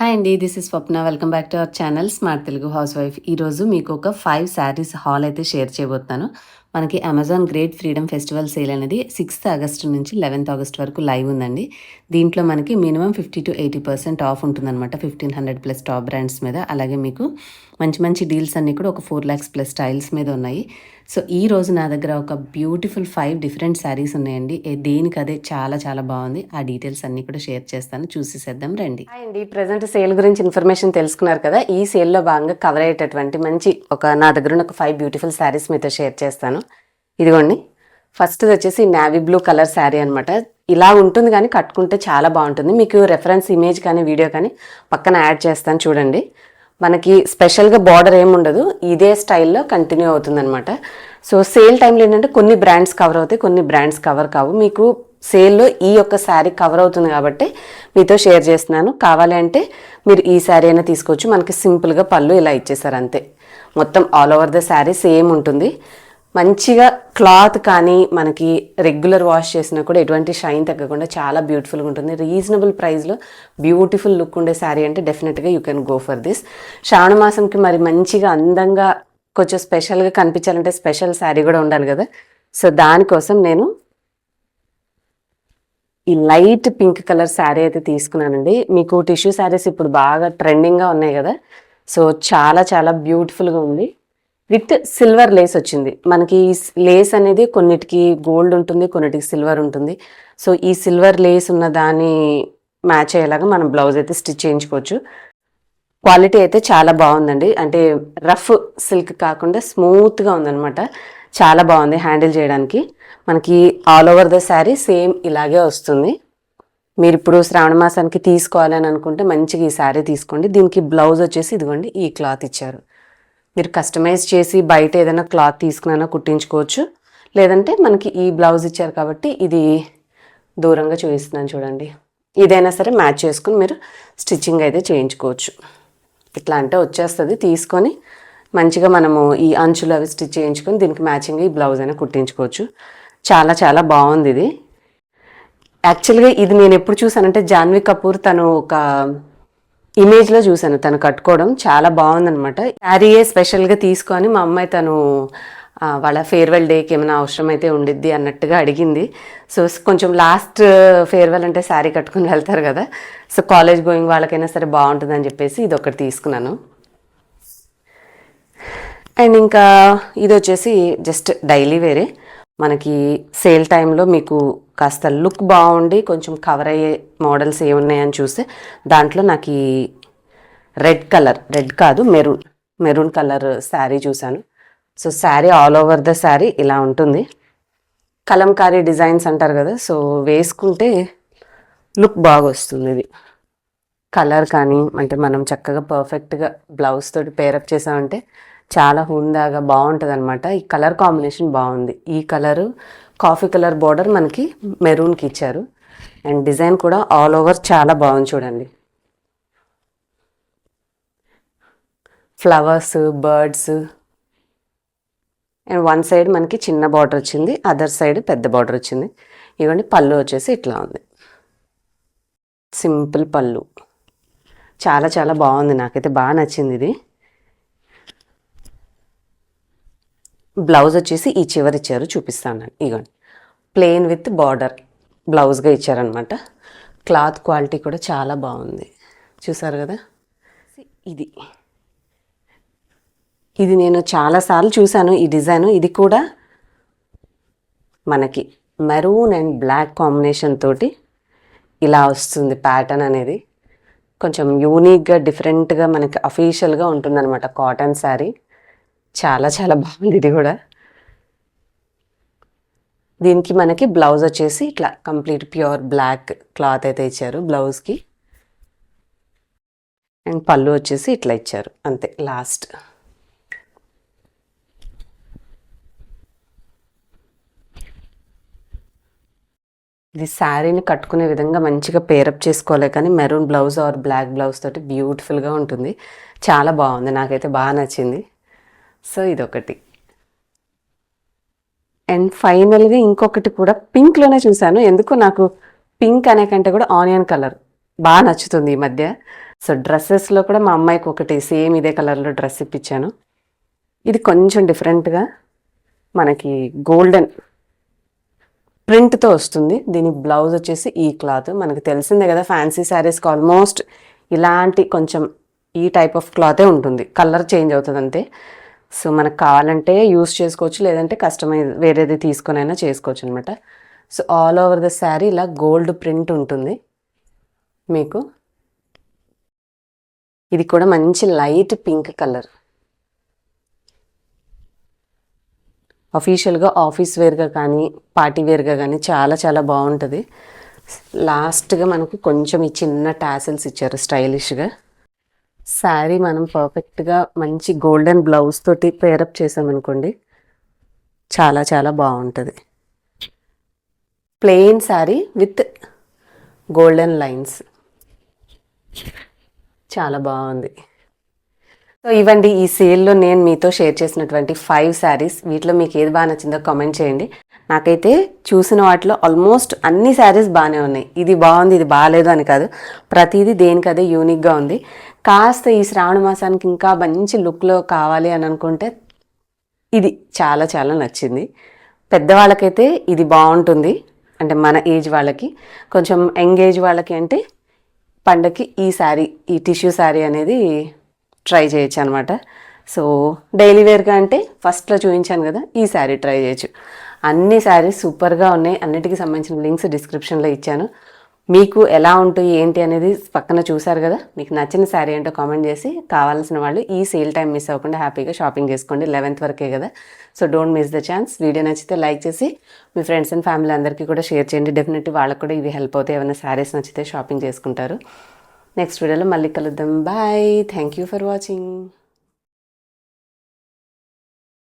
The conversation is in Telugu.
హాయ్ అండి. This is Swapna. Welcome back to our channel smart Telugu house wife. ఈరోజు మీకు ఒక 5 శారీస్ హాల్ అయితే షేర్ చేయబోతున్నాను. మనకి Amazon great freedom festival sale అనేది 6th ఆగస్ట్ నుంచి 11th ఆగస్ట్ వరకు లైవ్ ఉందండి. దీంట్లో మనకి మినిమం 50-80% ఆఫ్ ఉంటుందన్నమాట. 1500+ టాప్ బ్రాండ్స్ మీద. అలాగే మీకు మంచి మంచి డీల్స్ అన్నీ కూడా ఒక 4 lakhs+ స్టైల్స్ మీద ఉన్నాయి. సో ఈ రోజు నా దగ్గర ఒక బ్యూటిఫుల్ 5 డిఫరెంట్ శారీస్ ఉన్నాయండి. దేనికదే చాలా చాలా బాగుంది. ఆ డీటెయిల్స్ అన్నీ కూడా షేర్ చేస్తాను. చూసేసేద్దాం రండి. హాయ్ అండి. ప్రజెంట్ సేల్ గురించి ఇన్ఫర్మేషన్ తెలుసుకున్నారు కదా. ఈ సేల్లో భాగంగా కవర్ అయ్యేటటువంటి మంచి నా దగ్గర ఉన్న ఒక 5 బ్యూటిఫుల్ శారీస్ మీతో షేర్ చేస్తాను. ఇదిగోండి, ఫస్ట్ వచ్చేసి నావీ బ్లూ కలర్ శారీ అనమాట. ఇలా ఉంటుంది కానీ కట్టుకుంటే చాలా బాగుంటుంది. మీకు రెఫరెన్స్ ఇమేజ్ కానీ వీడియో కానీ పక్కన యాడ్ చేస్తాను చూడండి. మనకి స్పెషల్గా బార్డర్ ఏముండదు, ఇదే స్టైల్లో కంటిన్యూ అవుతుందన్నమాట. సో సేల్ టైంలో ఏంటంటే కొన్ని బ్రాండ్స్ కవర్ అవుతాయి, కొన్ని బ్రాండ్స్ కవర్ కావు. మీకు సేల్లో ఈ యొక్క శారీ కవర్ అవుతుంది కాబట్టి మీతో షేర్ చేస్తున్నాను. కావాలి అంటే మీరు ఈ శారీ అయినా తీసుకోవచ్చు. మనకి సింపుల్గా పళ్ళు ఇలా ఇచ్చేసారు అంతే. మొత్తం all over the sari same ఉంటుంది. మంచిగా క్లాత్ కానీ మనకి రెగ్యులర్ వాష్ చేసినా కూడా ఎటువంటి షైన్ తగ్గకుండా చాలా బ్యూటిఫుల్గా ఉంటుంది. రీజనబుల్ ప్రైస్లో బ్యూటిఫుల్ లుక్ ఉండే శారీ అంటే డెఫినెట్గా you can go for this. Shravana మాసంకి మరి మంచిగా అందంగా కొంచెం స్పెషల్గా కనిపించాలంటే స్పెషల్ శారీ కూడా ఉండాలి కదా. సో దానికోసం నేను ఈ లైట్ పింక్ కలర్ శారీ అయితే తీసుకున్నానండి. మీకు టిష్యూ శారీస్ ఇప్పుడు బాగా ట్రెండింగ్గా ఉన్నాయి కదా. సో చాలా చాలా బ్యూటిఫుల్గా ఉంది. విత్ సిల్వర్ లేస్ వచ్చింది. మనకి లేస్ అనేది కొన్నిటికి గోల్డ్ ఉంటుంది, కొన్నిటికి సిల్వర్ ఉంటుంది. సో ఈ సిల్వర్ లేస్ ఉన్న దాన్ని మ్యాచ్ అయ్యేలాగా మనం బ్లౌజ్ అయితే స్టిచ్ చేయించుకోవచ్చు. క్వాలిటీ అయితే చాలా బాగుందండి. అంటే రఫ్ సిల్క్ కాకుండా స్మూత్గా ఉందన్నమాట. చాలా బాగుంది హ్యాండిల్ చేయడానికి. మనకి all over the sari same ఇలాగే వస్తుంది. మీరు ఇప్పుడు శ్రావణ మాసానికి తీసుకోవాలని అనుకుంటే మంచిగా ఈ శారీ తీసుకోండి. దీనికి బ్లౌజ్ వచ్చేసి ఇదిగోండి ఈ క్లాత్ ఇచ్చారు. మీరు కస్టమైజ్ చేసి బయట ఏదైనా క్లాత్ తీసుకున్నా కుట్టించుకోవచ్చు. లేదంటే మనకి ఈ బ్లౌజ్ ఇచ్చారు కాబట్టి ఇది దూరంగా చూపిస్తున్నాను చూడండి. ఇదైనా సరే మ్యాచ్ చేసుకుని మీరు స్టిచ్చింగ్ అయితే చేయించుకోవచ్చు. ఇట్లా అంటే వచ్చేస్తుంది. తీసుకొని మంచిగా మనము ఈ అంచులు అవి స్టిచ్ చేయించుకొని దీనికి మ్యాచింగ్ ఈ బ్లౌజ్ అయినా కుట్టించుకోవచ్చు. చాలా చాలా బాగుంది ఇది. యాక్చువల్గా ఇది నేను ఎప్పుడు చూసానంటే జాన్వీ కపూర్ తను ఒక ఇమేజ్లో చూసాను తను కట్టుకోవడం. చాలా బాగుందనమాట. శారీయే స్పెషల్గా తీసుకొని మా అమ్మాయి తను వాళ్ళ ఫేర్వెల్ డేకి ఏమైనా అవసరం అయితే ఉండిద్ది అన్నట్టుగా అడిగింది. సో కొంచెం లాస్ట్ ఫేర్వెల్ అంటే శారీ కట్టుకుని వెళ్తారు కదా. సో కాలేజ్ గోయింగ్ వాళ్ళకైనా సరే బాగుంటుందని చెప్పేసి ఇది ఒకటి తీసుకున్నాను. అండ్ ఇంకా ఇది వచ్చేసి జస్ట్ డైలీ వేరే. మనకి సేల్ టైంలో మీకు కాస్త లుక్ బాగుండి కొంచెం కవర్ అయ్యే మోడల్స్ ఏమున్నాయని చూస్తే దాంట్లో నాకు ఈ రెడ్ కాదు మెరూన్ కలర్ శారీ చూశాను. So sari all over the sari ఇలా ఉంటుంది. కలంకారీ డిజైన్స్ అంటారు కదా. సో వేసుకుంటే లుక్ బాగా వస్తుంది. ఇది కలర్ కానీ అంటే మనం చక్కగా పర్ఫెక్ట్గా బ్లౌజ్ తోటి పేరప్ చేసామంటే చాలా హుందాగా బాగుంటుంది అనమాట. ఈ కలర్ కాంబినేషన్ బాగుంది. ఈ కలరు కాఫీ కలర్ బార్డర్ మనకి మెరూన్కి ఇచ్చారు. అండ్ డిజైన్ కూడా ఆల్ ఓవర్ చాలా బాగుంది చూడండి. Flowers, birds and one side మనకి చిన్న బార్డర్ వచ్చింది, అదర్ సైడ్ పెద్ద బార్డర్ వచ్చింది. ఇవ్వండి పళ్ళు వచ్చేసి ఇట్లా ఉంది. సింపుల్ పళ్ళు చాలా చాలా బాగుంది. నాకైతే బాగా నచ్చింది ఇది. బ్లౌజ్ వచ్చేసి ఈ చివరి ఇచ్చారు, చూపిస్తాను. ఇగోండి ప్లెయిన్ విత్ బార్డర్ బ్లౌజ్గా ఇచ్చారనమాట. క్లాత్ క్వాలిటీ కూడా చాలా బాగుంది. చూసారు కదా. ఇది నేను చాలాసార్లు చూశాను ఈ డిజైన్. ఇది కూడా మనకి మెరూన్ అండ్ బ్లాక్ కాంబినేషన్ తోటి ఇలా వస్తుంది ప్యాటర్న్ అనేది. కొంచెం యూనిక్గా డిఫరెంట్గా మనకి అఫీషియల్గా ఉంటుందన్నమాట కాటన్ శారీ. చాలా చాలా బాగుంది ఇది కూడా. దీనికి మనకి బ్లౌజ్ వచ్చేసి ఇట్లా కంప్లీట్ ప్యూర్ బ్లాక్ క్లాత్ అయితే ఇచ్చారు బ్లౌజ్కి. అండ్ పళ్ళు వచ్చేసి ఇట్లా ఇచ్చారు అంతే లాస్ట్. ఇది శారీని కట్టుకునే విధంగా మంచిగా పేరప్ చేసుకోవాలి కానీ maroon blouse or black blouse తోటి బ్యూటిఫుల్గా ఉంటుంది. చాలా బాగుంది, నాకైతే బాగా నచ్చింది. సో ఇదొకటి. అండ్ ఫైనల్గా ఇంకొకటి కూడా పింక్లోనే చూశాను. ఎందుకో నాకు పింక్ అనే కంటే కూడా ఆనియన్ కలర్ బాగా నచ్చుతుంది ఈ మధ్య. సో డ్రెస్సెస్లో కూడా మా అమ్మాయికి ఒకటి సేమ్ ఇదే కలర్లో డ్రెస్ ఇప్పించాను. ఇది కొంచెం డిఫరెంట్గా మనకి గోల్డెన్ ప్రింట్తో వస్తుంది. దీని బ్లౌజ్ వచ్చేసి ఈ క్లాత్. మనకు తెలిసిందే కదా ఫ్యాన్సీ శారీస్కి ఆల్మోస్ట్ ఇలాంటి కొంచెం ఈ టైప్ ఆఫ్ క్లాతే ఉంటుంది, కలర్ చేంజ్ అవుతుంది అంతే. సో మనకు కావాలంటే యూస్ చేసుకోవచ్చు, లేదంటే కస్టమైజ్ వేరేది తీసుకొనైనా చేసుకోవచ్చు అనమాట. So all over the sari ఇలా గోల్డ్ ప్రింట్ ఉంటుంది మీకు. ఇది కూడా మంచి లైట్ పింక్ కలర్. అఫీషియల్గా ఆఫీస్ వేర్గా కానీ పార్టీ వేర్గా కానీ చాలా చాలా బాగుంటుంది. లాస్ట్గా మనకు కొంచెం ఈ చిన్న టాసిల్స్ ఇచ్చారు స్టైలిష్గా. శారీ మనం పర్ఫెక్ట్గా మంచి గోల్డెన్ బ్లౌజ్ తోటి పేరప్ చేసామనుకోండి, చాలా చాలా బాగుంటుంది. Plain sari with golden lines, చాలా బాగుంది. సో ఇవ్వండి ఈ సేల్లో నేను మీతో షేర్ చేసినటువంటి 5 శారీస్. వీటిలో మీకు ఏది బాగా నచ్చిందో కామెంట్ చేయండి. నాకైతే చూసిన వాటిలో ఆల్మోస్ట్ అన్ని శారీస్ బాగానే ఉన్నాయి. ఇది బాగుంది ఇది బాగాలేదు అని కాదు, ప్రతిదీ దేనికదే యూనిక్గా ఉంది. కాస్త ఈ శ్రావణ మాసానికి ఇంకా మంచి లుక్లో కావాలి అని అనుకుంటే ఇది చాలా చాలా నచ్చింది. పెద్దవాళ్ళకైతే ఇది బాగుంటుంది, అంటే మన ఏజ్ వాళ్ళకి. కొంచెం యంగ్ ఏజ్ వాళ్ళకి అంటే పండగకి ఈ శారీ, ఈ టిష్యూ శారీ అనేది ట్రై చేయొచ్చు అనమాట. సో డైలీ వేర్గా అంటే ఫస్ట్లో చూపించాను కదా, ఈ శారీ ట్రై చేయొచ్చు. అన్ని శారీస్ సూపర్గా ఉన్నాయి. అన్నిటికీ సంబంధించిన లింక్స్ డిస్క్రిప్షన్లో ఇచ్చాను. మీకు ఎలా ఉంటుంది ఏంటి అనేది పక్కన చూసారు కదా. మీకు నచ్చిన శారీ ఏంటో కామెంట్ చేసి, కావాల్సిన వాళ్ళు ఈ సేల్ టైం మిస్ అవ్వకుండా హ్యాపీగా షాపింగ్ చేసుకోండి. 11th వరకే కదా, so don't miss the chance. Video నచ్చితే లైక్ చేసి మీ ఫ్రెండ్స్ అండ్ ఫ్యామిలీ అందరికీ కూడా షేర్ చేయండి. డెఫినెట్లీ వాళ్ళకు కూడా ఇవి హెల్ప్ అవుతాయి. ఏమైనా శారీస్ నచ్చితే షాపింగ్ చేసుకుంటారు. నెక్స్ట్ వీడియోలో మళ్ళీ కలుద్దాం. Bye. Thank you for watching.